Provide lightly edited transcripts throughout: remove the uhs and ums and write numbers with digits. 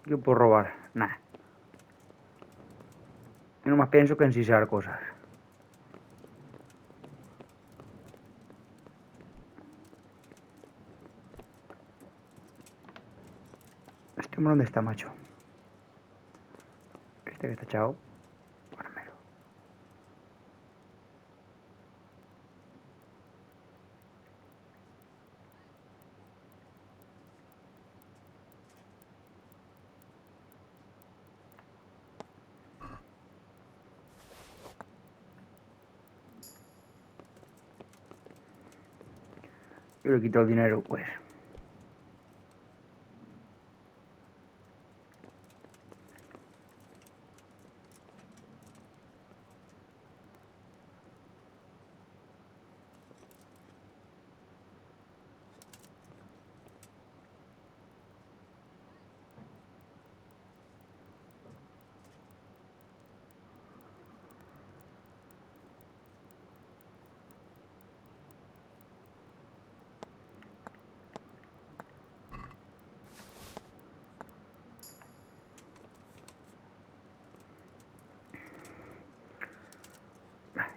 Yo puedo robar. Nah. Yo nomás pienso que ensisar cosas. ¿Este hombre dónde está, macho? Este que está echado. Páramelo. Yo le quito el dinero, pues.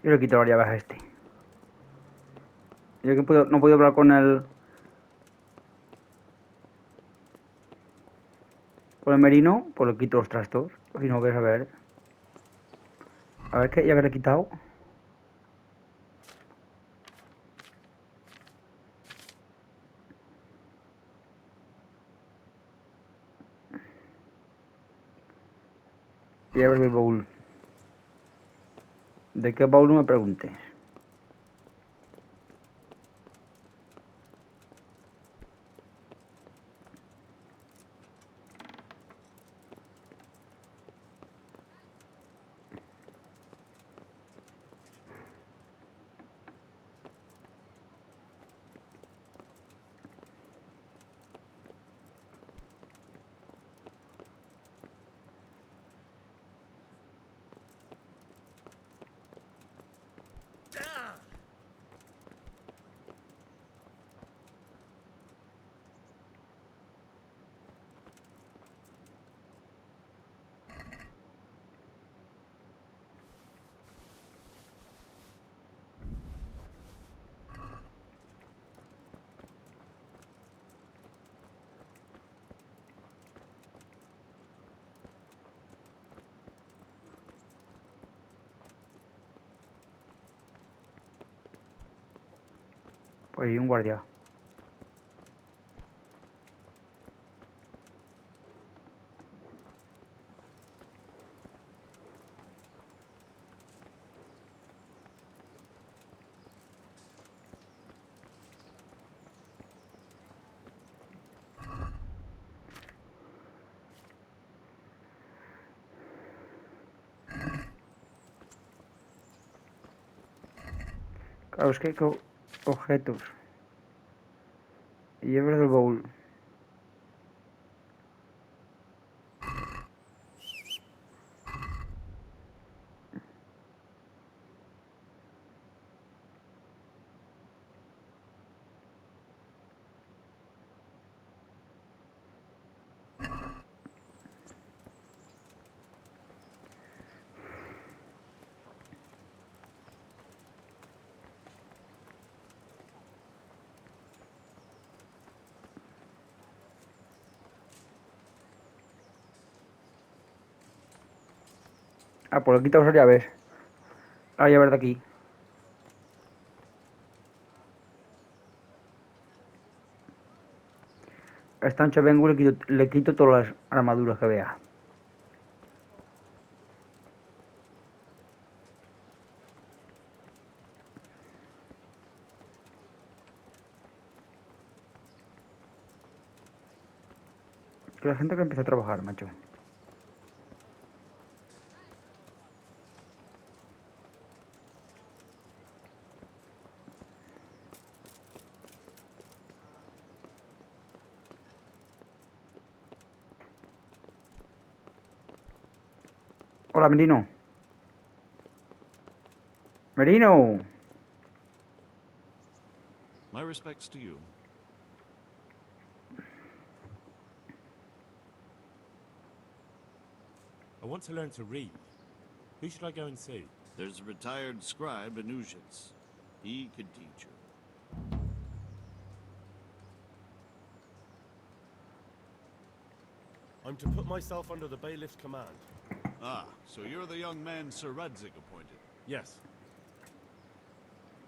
Yo le quito las llaves a este. Yo que no puedo hablar con el merino, pues le quito los trastos. Si no, ves a ver. A ver qué, ya que le he quitado. Y a ver el baúl. ¿De qué baúl no me preguntes? Pues hay un guardia. Claro, es que objetos. Y llaves del baúl. Ah, pues le quitamos las llaves. Las llaves de aquí. A esta ancha vengo y le quito todas las armaduras que vea. Que la gente que empieza a trabajar, macho. Hola, Merino. Merino. My respects to you. want to learn to read. Who should I go and see? There's a retired scribe in Ujits. He could teach you. I'm to put myself under the bailiff's command. Ah, so you're the young man Sir Radzig appointed. Yes.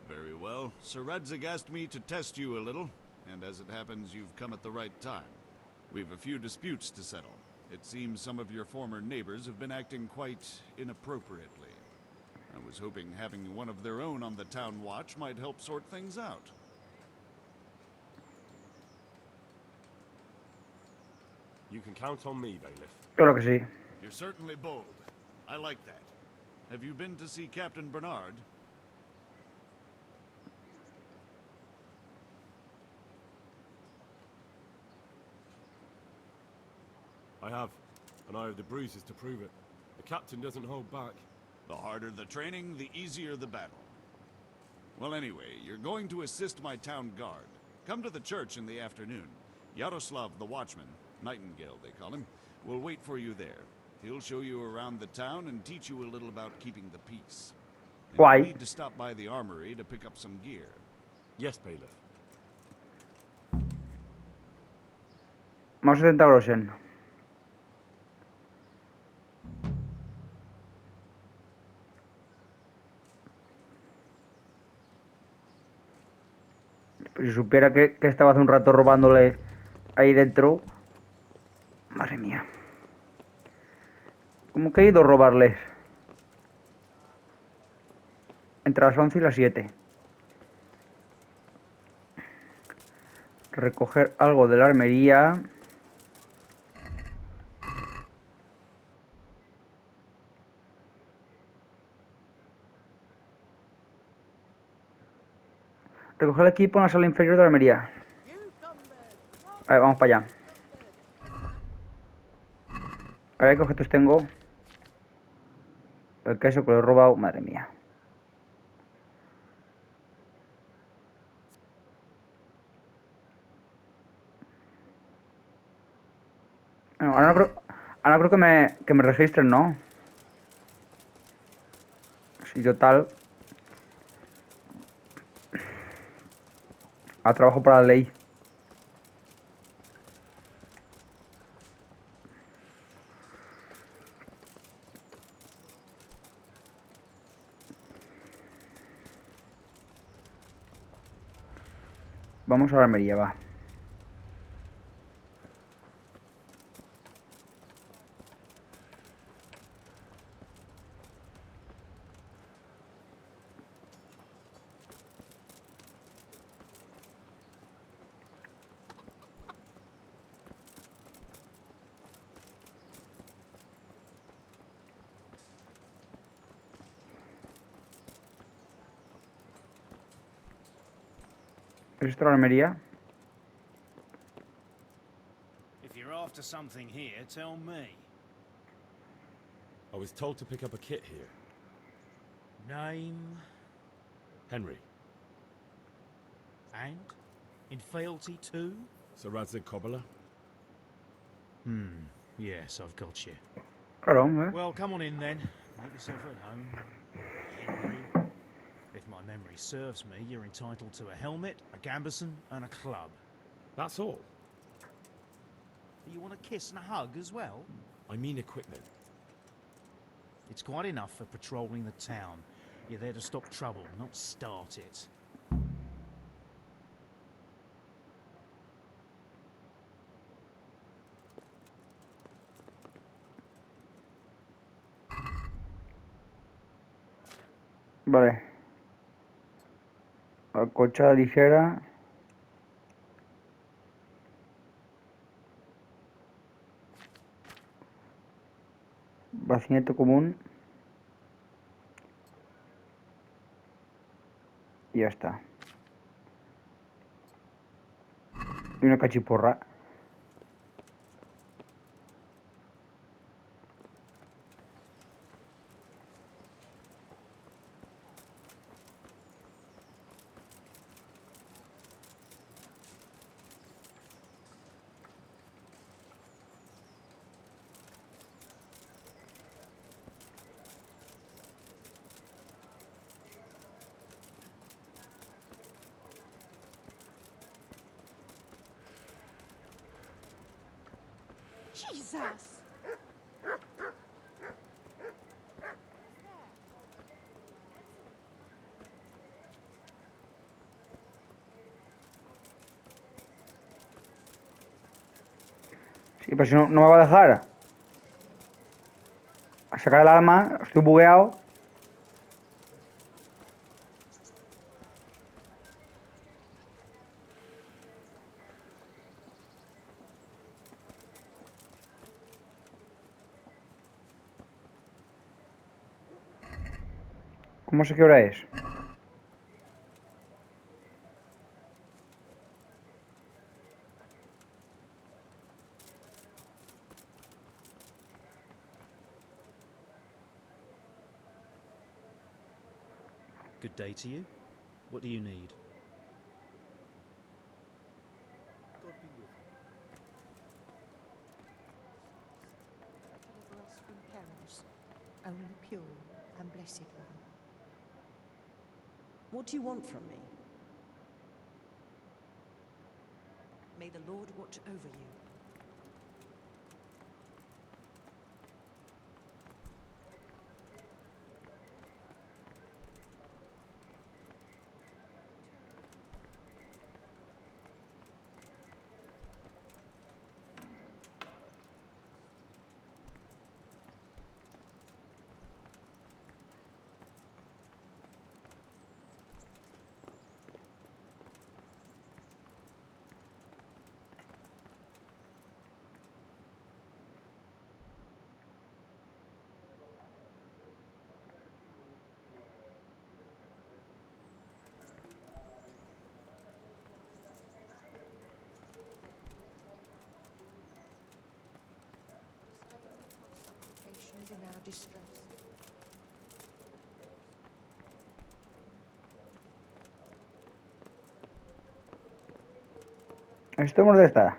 Very well. Sir Radzig asked me to test you a little, and as it happens, you've come at the right time. We've a few disputes to settle. It seems some of your former neighbors have been acting quite inappropriately. I was hoping having one of their own on the town watch might help sort things out. You can count on me, bailiff. Claro que sí. You're certainly bold. I like that. Have you been to see Captain Bernard? I have, and I have the bruises to prove it. The captain doesn't hold back. The harder the training, the easier the battle. Well, anyway, you're going to assist my town guard. Come to the church in the afternoon. Yaroslav the watchman, Nightingale they call him, will wait for you there. He'll show you around the town and teach you a little about keeping the peace. And Why? you need to stop by the armory to pick up some gear. Yes, bailiff. Más 70 groschen. Pues si supiera que estaba hace un rato robándole ahí dentro. Madre mía. ¿Cómo que he ido a robarles? Entre las 11 y las 7. Recoger algo de la armería. Recoger el equipo en la sala inferior de la armería. A ver, vamos para allá. A ver qué objetos tengo. El queso que lo he robado, madre mía. Bueno, ahora no creo que me registren, ¿no? Si total. A trabajo para la ley. Vamos a la armería, va. ¿Es esto la armería? If you're after something here, tell me. I was told to pick up a kit here. Name Henry. and in fealty too? Sir Radzig Cobbler. Yes, I've got you. Claro, ¿eh? Well, come on in then. Make yourself at home. Henry. If my memory serves me, you're entitled to a helmet, a gambeson, and a club. That's all. You want a kiss and a hug as well? I mean equipment. It's quite enough for patrolling the town. You're there to stop trouble, not start it. Vale. Acolchada ligera. Bacimento común. Y ya está. Y una cachiporra. Jesus! Sí, pero si no, no me va a dejar. A sacar el arma, estoy bugueado. ¿Cómo sé qué hora es? Good day to you. What do you need? Deliver us from perils, only pure and blessed one. What do you want from me? May the Lord watch over you. Supplications in our distress. ¿Esto dónde está?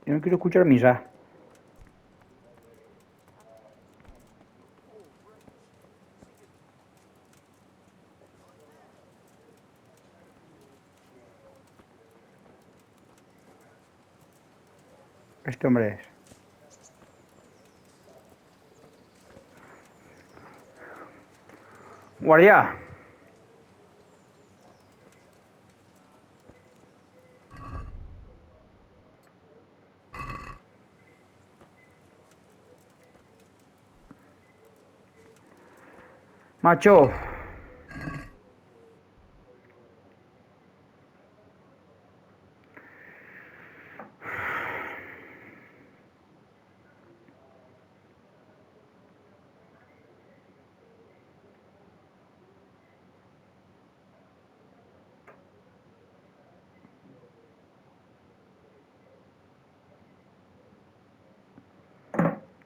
Yo no quiero escuchar misa. Este hombre es. Guardia. Macho.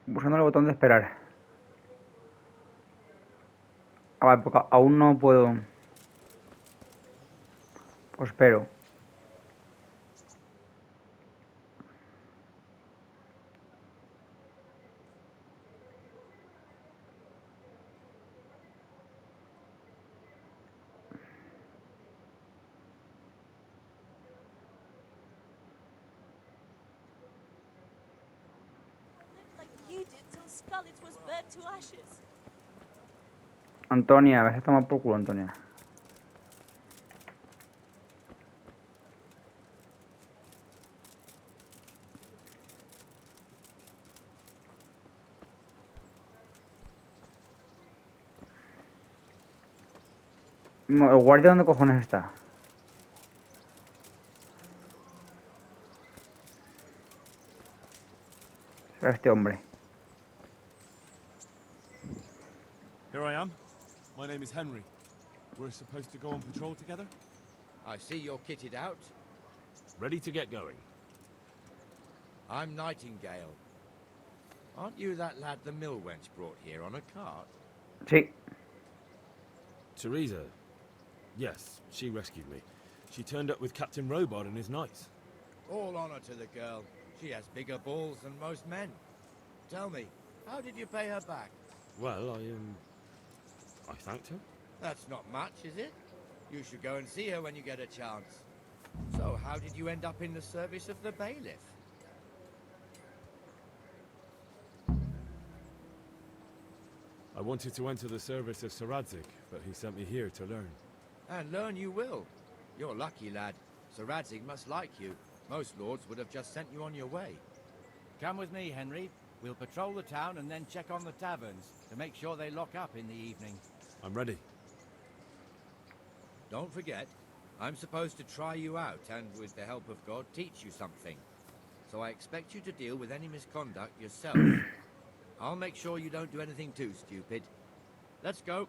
Buscando el botón de esperar. Ah, vale, porque aún no puedo. Pues espero. Like you did till Scarlet was burnt to ashes. Antonia, a veces toma por culo, Antonia. ¿El guardia dónde cojones está? Será este hombre. Here I am. My name is Henry. We're supposed to go on patrol together? I see you're kitted out. Ready to get going. I'm Nightingale. Aren't you that lad the mill wench brought here on a cart? Sí. Teresa. Yes, she rescued me. She turned up with Captain Robard and his knights. All honor to the girl. She has bigger balls than most men. Tell me, how did you pay her back? Well, I thanked her. That's not much, is it? You should go and see her when you get a chance. So, how did you end up in the service of the bailiff? I wanted to enter the service of Saradzik, but he sent me here to learn. And learn you will. You're lucky, lad. Sir Radzig must like you. Most lords would have just sent you on your way. Come with me, Henry. We'll patrol the town and then check on the taverns to make sure they lock up in the evening. I'm ready. Don't forget, I'm supposed to try you out and, with the help of God, teach you something. So I expect you to deal with any misconduct yourself. I'll make sure you don't do anything too stupid. Let's go.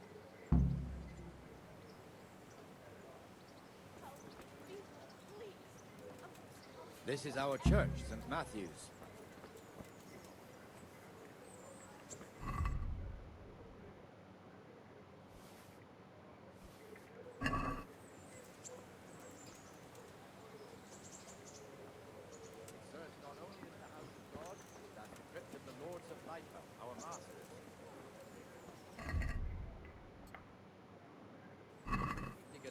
This is our church, St. Matthew's.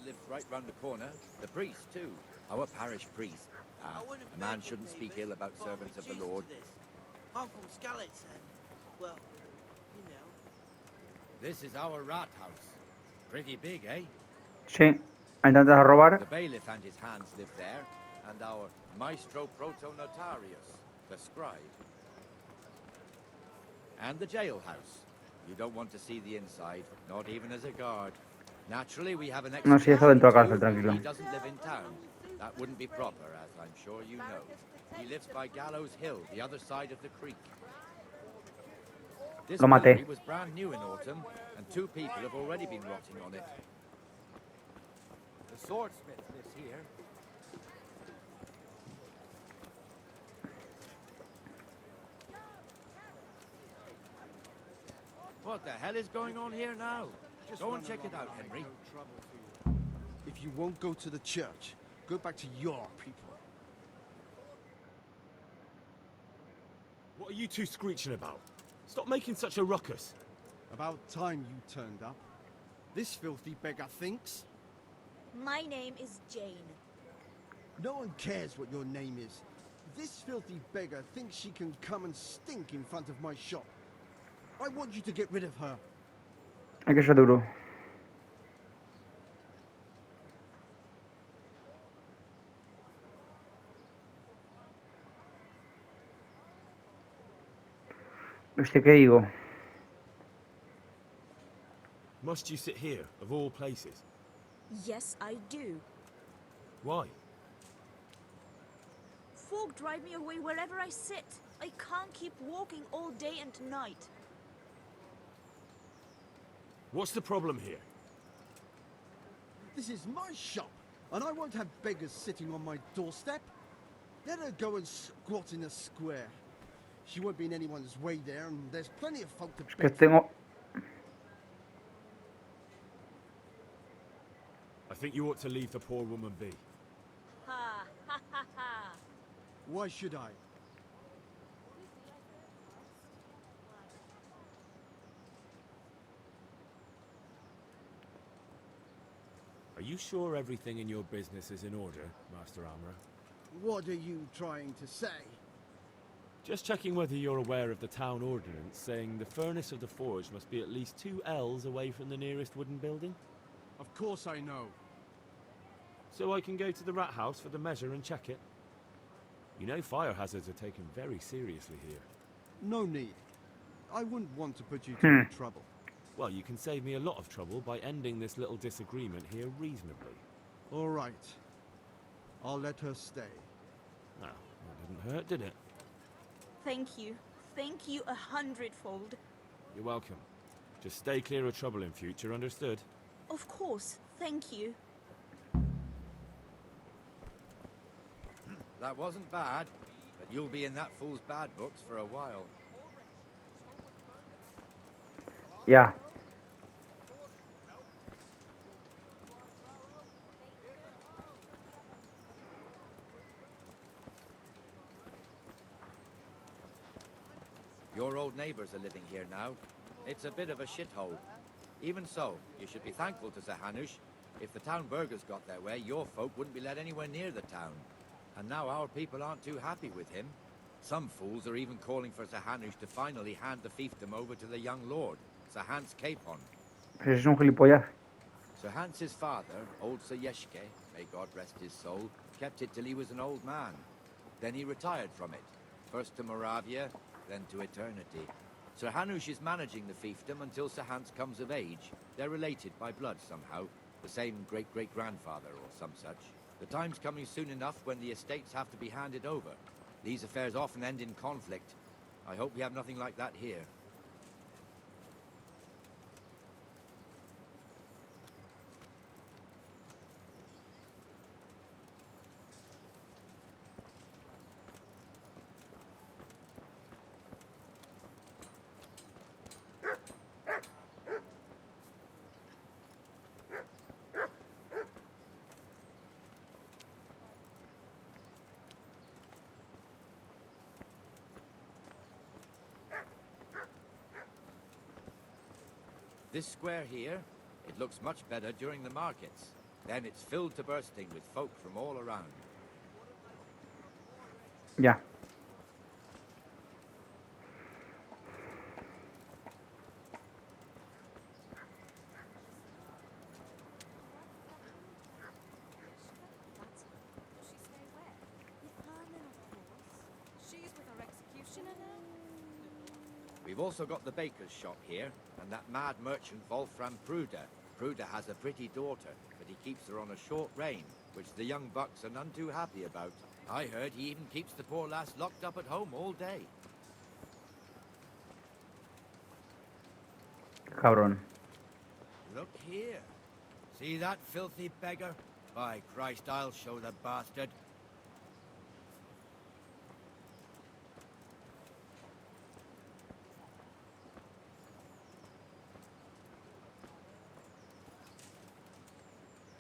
Lives right round the corner. The priest, too. Our parish priest. A man shouldn't speak ill about servants of the Lord. I'm from Skalitz, and, well, you know. This is our rat house. Pretty big, eh? Sí. ¿Intentas robar? The bailiff and his hands live there, and our maestro protonotarius, the scribe. And the jailhouse. You don't want to see the inside, not even as a guard. Naturally, we have an No, sí, eso dentro de la cárcel, He tranquilo. doesn't live in town. That wouldn't be proper, as I'm sure you know. He lives by Gallows Hill, the other side of the creek. This Lo maté. brewery was brand new in autumn, and 2 people have already been rotting on it. The swordsmith lives here. What the hell is going on here now? Go and check it out, Henry. If you won't go to the church, go back to your people. What are you two screeching about? Stop making such a ruckus. About time you turned up. This filthy beggar thinks. My name is Jane. No one cares what your name is. This filthy beggar thinks she can come and stink in front of my shop. I want you to get rid of her. Hay que ser duro. ¿Qué digo? Must you sit here, of all places? Yes, I do. Why? Folk drive me away wherever I sit. I can't keep walking all day and night. What's the problem here? This is my shop, and I won't have beggars sitting on my doorstep. Let her go and squat in a square. She won't be in anyone's way there, and there's plenty of folk to Que beg. tengo... I think you ought to leave the poor woman be. Ha ha ha ha. Why should I? Are you sure everything in your business is in order, Master Armourer? What are you trying to say? Just checking whether you're aware of the town ordinance saying the furnace of the forge must be at least 2 ells away from the nearest wooden building? Of course I know. So I can go to the rat house for the measure and check it? You know fire hazards are taken very seriously here. No need. I wouldn't want to put you to any trouble. Well, you can save me a lot of trouble by ending this little disagreement here reasonably. All right. I'll let her stay. Well, that didn't hurt, did it? Thank you. Thank you 100-fold. You're welcome. Just stay clear of trouble in future, understood? Of course. Thank you. That wasn't bad, but you'll be in that fool's bad books for a while. Ya. Your old neighbors are living here now. It's a bit of a shithole. Even so, you should be thankful to Sir Hanush. If the town burghers got their way, your folk wouldn't be let anywhere near the town. And now our people aren't too happy with him. Some fools are even calling for Sir Hanush to finally hand the fiefdom over to the young lord, Sir Hans Capon. Ese es un gilipollas. Sir Hans's father, old Sir Yeshke, may God rest his soul, kept it till he was an old man. Then he retired from it, first to Moravia, then to eternity. Sir Hanush is managing the fiefdom until Sir Hans comes of age. They're related by blood somehow, the same great-great-grandfather or some such. The time's coming soon enough when the estates have to be handed over. These affairs often end in conflict. I hope we have nothing like that here. This square here, it looks much better during the markets. Then it's filled to bursting with folk from all around. Ya. We've also got the baker's shop here, and that mad merchant Wolfram Pruder. Pruder has a pretty daughter, but he keeps her on a short rein, which the young bucks are none too happy about. I heard he even keeps the poor lass locked up at home all day. Cabrón. Look here. See that filthy beggar? By Christ, I'll show the bastard.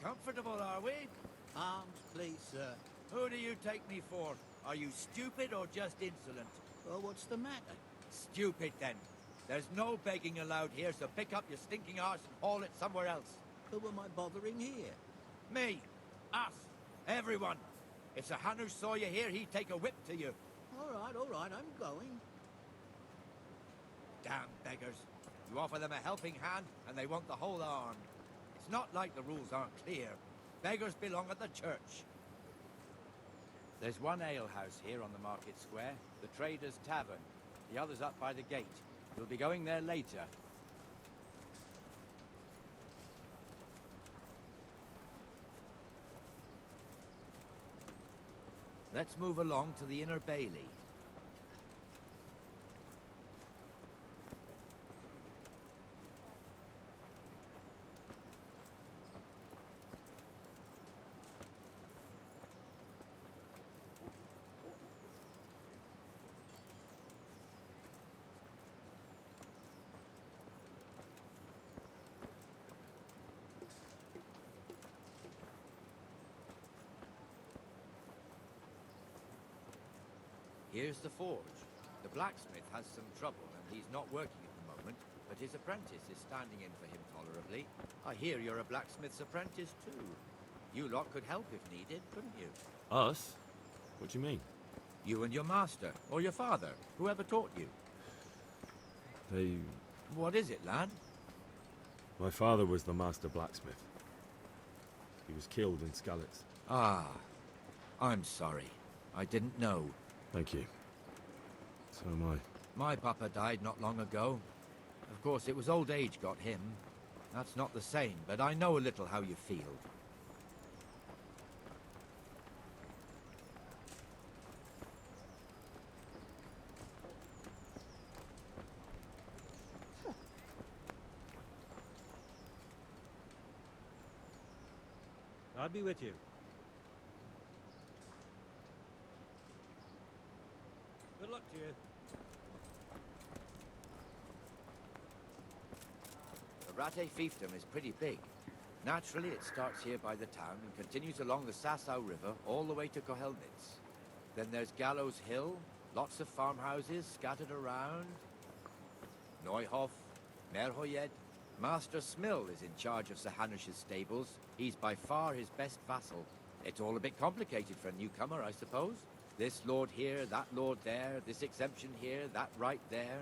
Comfortable, are we? Arms, please, sir. Who do you take me for? Are you stupid or just insolent? Well, what's the matter? Stupid, then. There's no begging allowed here, so pick up your stinking arse and haul it somewhere else. Who am I bothering here? Me. Us. Everyone. If Sir Hanush saw you here, he'd take a whip to you. All right, I'm going. Damn beggars. You offer them a helping hand, and they want the whole arm. It's not like the rules aren't clear. Beggars belong at the church. There's one alehouse here on the market square, the Trader's Tavern. The other's up by the gate. We'll be going there later. Let's move along to the Inner Bailey. Here's the forge. The blacksmith has some trouble and he's not working at the moment, but his apprentice is standing in for him tolerably. I hear you're a blacksmith's apprentice too. You lot could help if needed, couldn't you? Us? What do you mean? You and your master, or your father, whoever taught you. They... What is it, lad? My father was the master blacksmith. He was killed in Skalitz. Ah, I'm sorry. I didn't know. Thank you. So am I. My papa died not long ago. Of course, it was old age got him. That's not the same, but I know a little how you feel. I'll be with you. Good luck to you. The Ratte fiefdom is pretty big. Naturally, it starts here by the town and continues along the Sasau River all the way to Kohelnitz. Then there's Gallows Hill, lots of farmhouses scattered around. Neuhof, Merhoyed. Master Smill is in charge of Sir Hanush's stables. He's by far his best vassal. It's all a bit complicated for a newcomer, I suppose. This lord here, that lord there, this exemption here, that right there.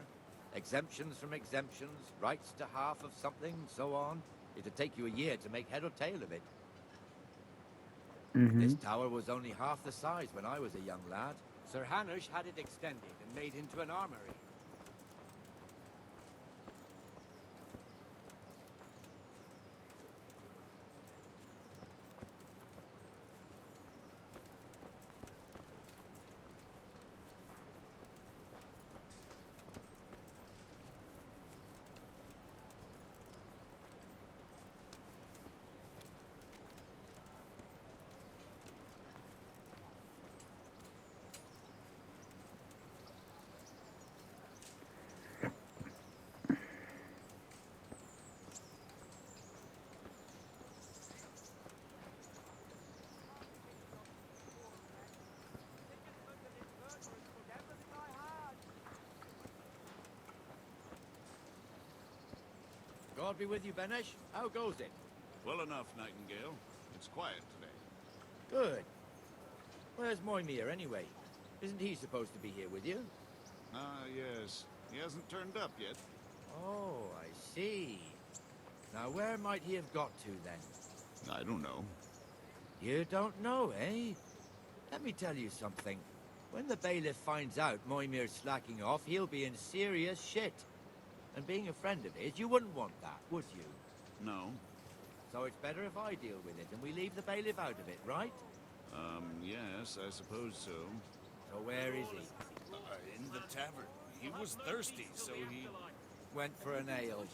Exemptions from exemptions, rights to half of something, so on. It'd take you a year to make head or tail of it. This tower was only half the size when I was a young lad. Sir Hanush had it extended and made into an armory. God be with you, Benesh. How goes it? Well enough, Nightingale. It's quiet today. Good. Where's Moimir, anyway? Isn't he supposed to be here with you? Ah, yes. He hasn't turned up yet. Oh, I see. Now, where might he have got to, then? I don't know. You don't know, eh? Let me tell you something. When the bailiff finds out Moimir's slacking off, he'll be in serious shit. And being a friend of his, you wouldn't want that, would you? No. So it's better if I deal with it and we leave the bailiff out of it, right? Yes, I suppose so. So where is he? In the tavern. He was thirsty, so he... Went for an ale.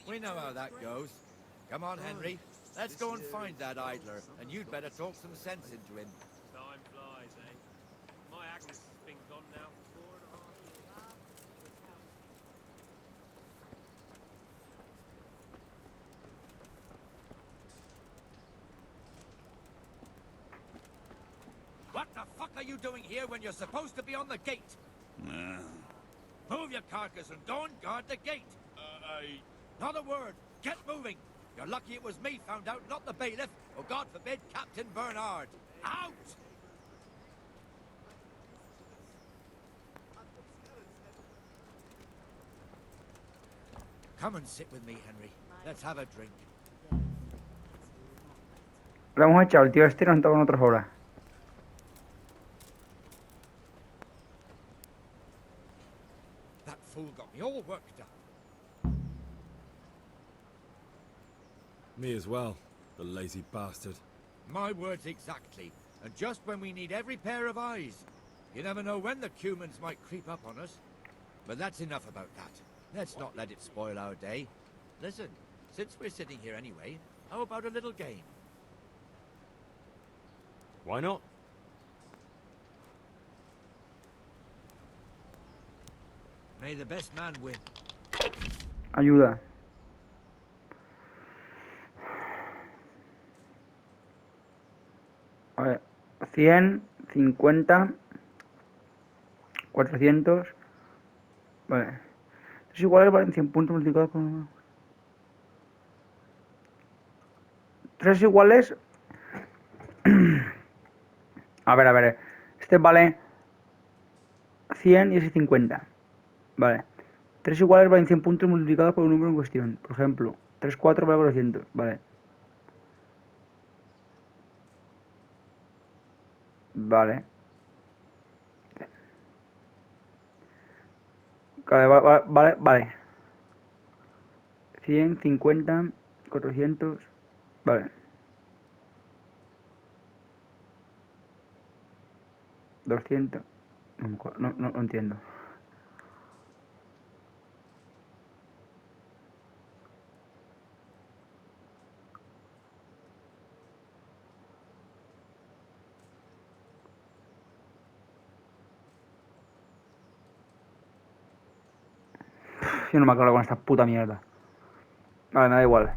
We know how that goes. Come on, Henry. Let's go and find that idler, and you'd better talk some sense into him. Time flies, eh? My Agnes has been gone now for 4.5 years. What the fuck are you doing here when you're supposed to be on the gate? Move your carcass and go and guard the gate. Not a word. Get moving. You're lucky it was me found out, not the bailiff, or God forbid, Captain Bernard. Out! Come and sit with me, Henry. Let's have a drink. Le hemos echado el tío este y nos entramos en otras horas. That fool got me all worked up. Me as well, the lazy bastard. My words exactly. And just when we need every pair of eyes. You never know when the Cumans might creep up on us. But that's enough about that. Let's not let it spoil our day. Listen, since we're sitting here anyway, how about a little game? Why not? May the best man win. Ayuda. A ver, 100, 50, 400. Vale. Es igual valen 100 puntos multiplicados por... 3 iguales. A ver. Este vale 100 y ese 50. Vale. 3 iguales valen 100 puntos multiplicados por un número en cuestión. Por ejemplo, 3, 4 vale 400. Vale. Vale. Vale. 100, 50, 400. Vale. 200. No entiendo. Yo no me acuerdo con esta puta mierda. Vale, me da igual.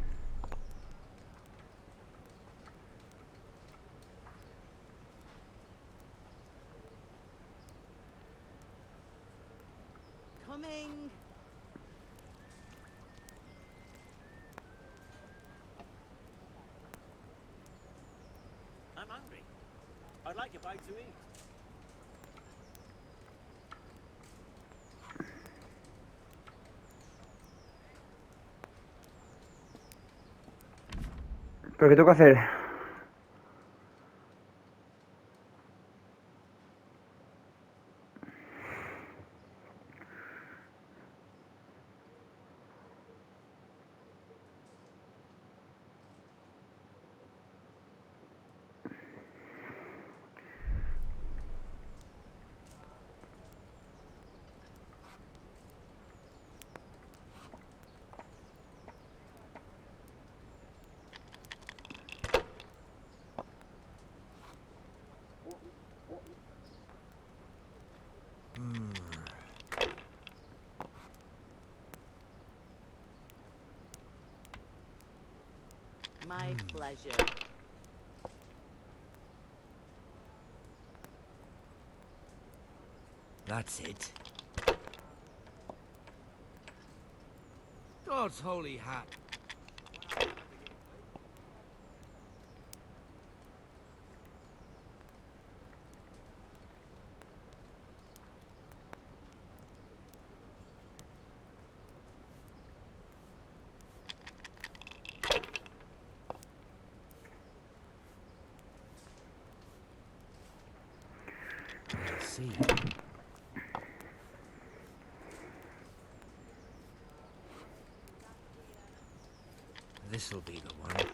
Coming. I'm hungry. I'd like a bite to eat. ¿Pero qué tengo que hacer? My pleasure. That's it. God's holy hat. Let's see. This'll be the one.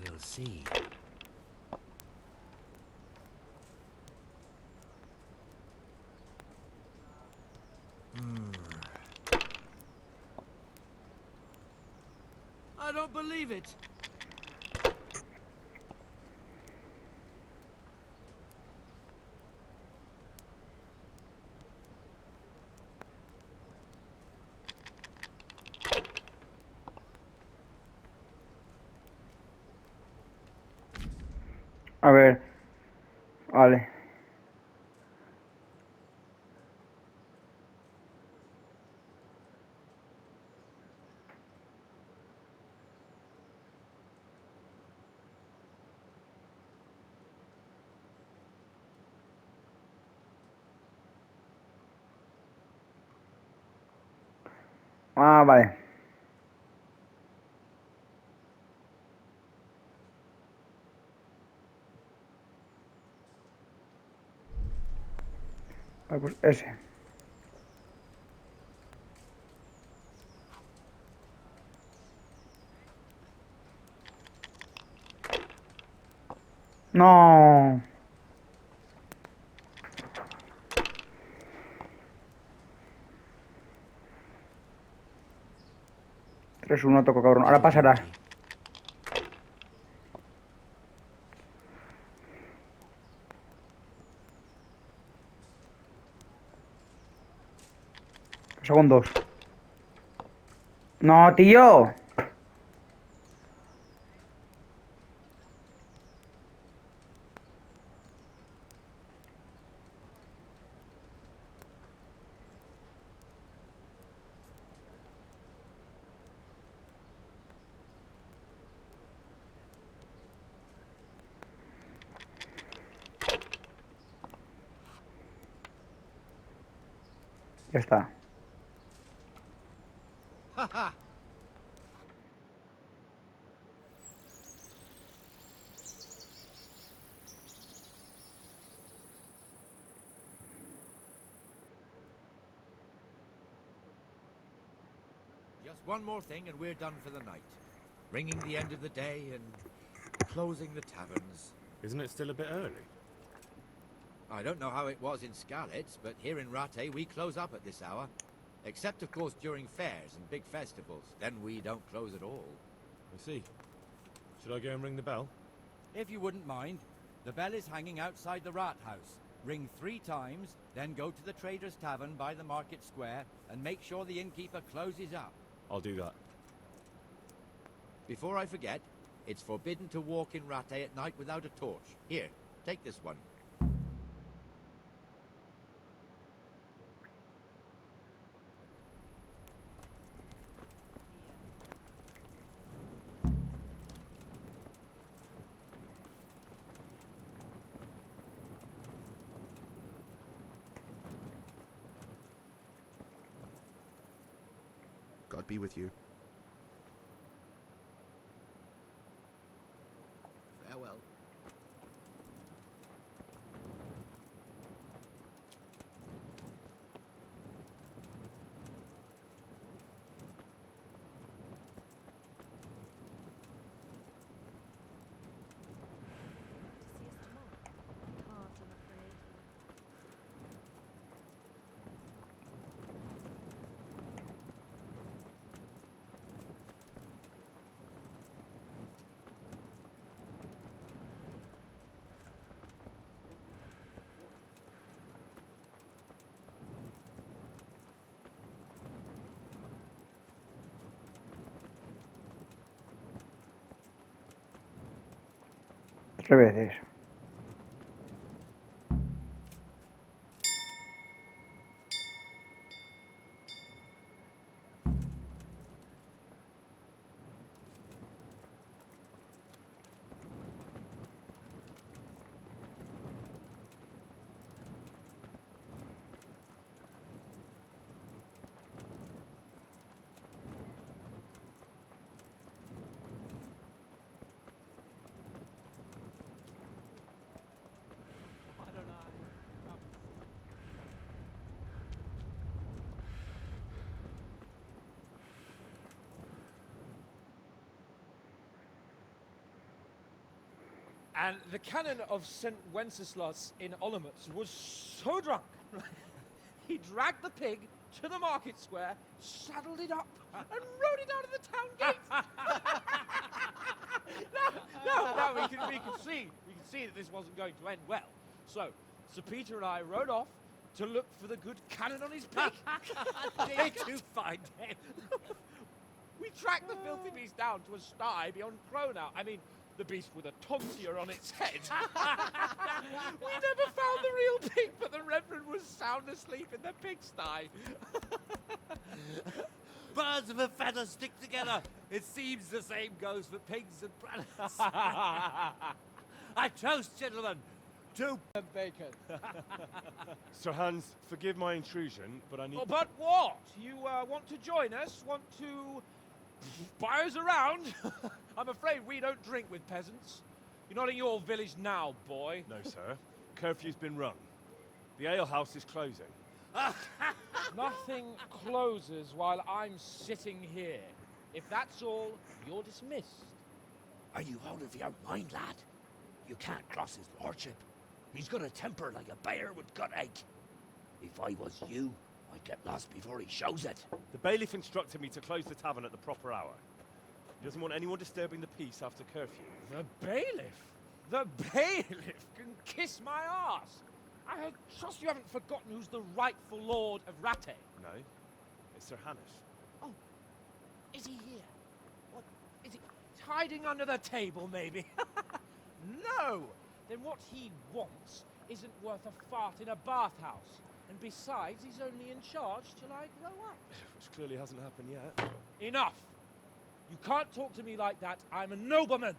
We'll see. I don't believe it. A ver. Vale. Ah, vale. Vale, pues ese. No. 3-1 toco, cabrón. Ahora pasará. Pasó con 2. No, tío. Ya está. Just one more thing and we're done for the night. Ringing the end of the day and closing the taverns. Isn't it still a bit early? I don't know how it was in Skalitz, but here in Rattay we close up at this hour. Except, of course, during fairs and big festivals. Then we don't close at all. I see. Should I go and ring the bell? If you wouldn't mind, the bell is hanging outside the rat house. Ring 3 times, then go to the Trader's Tavern by the market square and make sure the innkeeper closes up. I'll do that. Before I forget, it's forbidden to walk in Rattay at night without a torch. Here, take this one. God be with you. Farewell. Tres veces. And the canon of St. Wenceslas in Olomouc was so drunk, he dragged the pig to the market square, saddled it up, and rode it out of the town gate. Now we can see that this wasn't going to end well. So Sir Peter and I rode off to look for the good canon on his pig. Did you find him? We tracked the filthy beast down to a sty beyond Cronau. I mean, the beast with a tonsure on its head. We never found the real pig, but the Reverend was sound asleep in the pigsty. Birds of a feather stick together. It seems the same goes for pigs and planets. I toast, gentlemen, to bacon. Sir Hans, forgive my intrusion, but I need... Oh, but what? You want to join us? Want to buy us around? I'm afraid we don't drink with peasants. You're not in your village now, boy. No, sir. Curfew's been rung. The alehouse is closing. Nothing closes while I'm sitting here. If that's all, you're dismissed. Are you out of your mind, lad? You can't cross his lordship. He's got a temper like a bear with gut ache. If I was you, I'd get lost before he shows it. The bailiff instructed me to close the tavern at the proper hour. He doesn't want anyone disturbing the peace after curfew. The bailiff? The bailiff can kiss my arse. I trust you haven't forgotten who's the rightful lord of Rattay. No, it's Sir Hannes. Oh, is he here? What, is he hiding under the table, maybe? No! Then what he wants isn't worth a fart in a bathhouse. And besides, he's only in charge till I grow up. Which clearly hasn't happened yet. Enough! You can't talk to me like that. I'm a nobleman.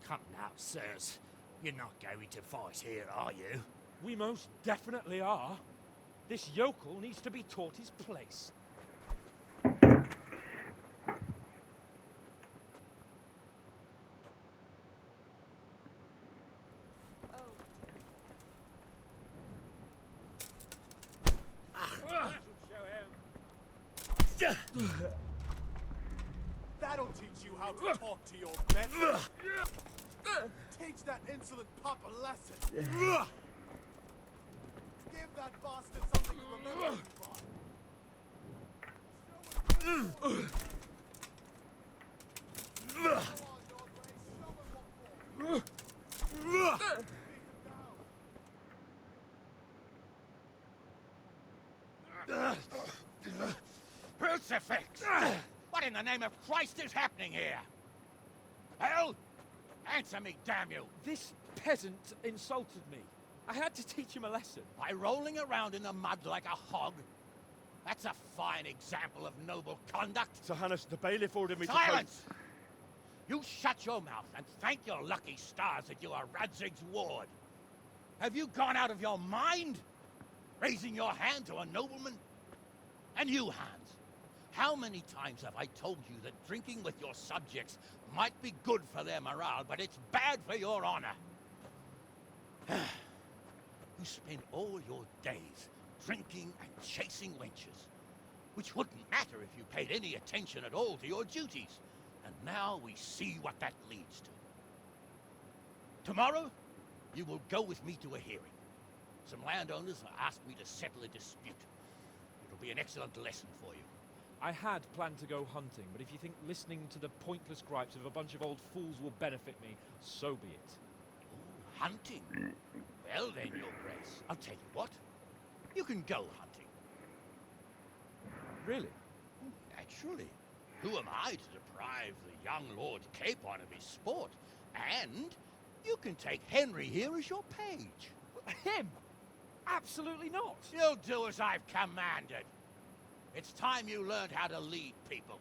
Come now, sirs. You're not going to fight here, are you? We most definitely are. This yokel needs to be taught his place. That'll teach you how to talk to your men. Teach that insolent pup a lesson. that bastard something to remember you Crucifix! What in the name of Christ is happening here? Hell? Answer me, damn you! This peasant insulted me. I had to teach him a lesson. By rolling around in the mud like a hog? That's a fine example of noble conduct. Sir Hanush, the bailiff ordered me Silence! You shut your mouth and thank your lucky stars that you are Radzig's ward. Have you gone out of your mind? Raising your hand to a nobleman? And you, Hans, how many times have I told you that drinking with your subjects might be good for their morale, but it's bad for your honor? You spend all your days drinking and chasing wenches, which wouldn't matter if you paid any attention at all to your duties. And now we see what that leads to. Tomorrow, you will go with me to a hearing. Some landowners have asked me to settle a dispute. It'll be an excellent lesson for you. I had planned to go hunting, but if you think listening to the pointless gripes of a bunch of old fools will benefit me, so be it. Oh, hunting? Well then, Your Grace, I'll tell you what. You can go hunting. Really? Naturally. Who am I to deprive the young Lord Capon of his sport? And you can take Henry here as your page. Him? Absolutely not. You'll do as I've commanded. It's time you learned how to lead people,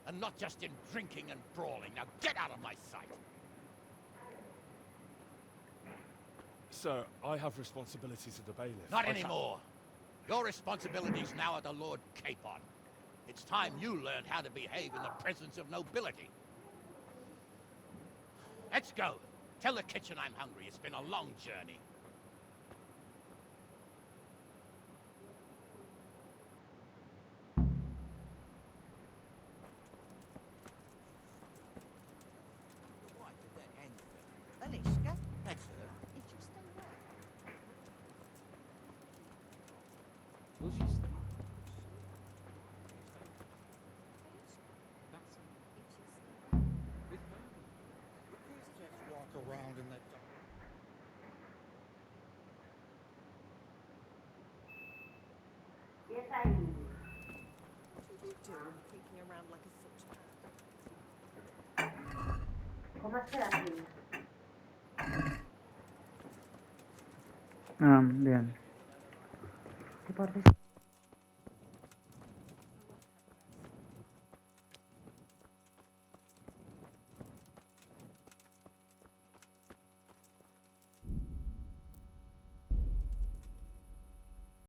and not just in drinking and brawling. Now get out of my sight. Sir, I have responsibilities at the bailiff. Not anymore. Your responsibilities now are the Lord Capon. It's time you learned how to behave in the presence of nobility. Let's go. Tell the kitchen I'm hungry. It's been a long journey. Alishka, That's her. did you stay there? Will she stay? Just walk around in that dark. Yes, I do. What are you doing, kicking around like a footpad? ¿Cómo será aquí? Bien. ¿Qué parte?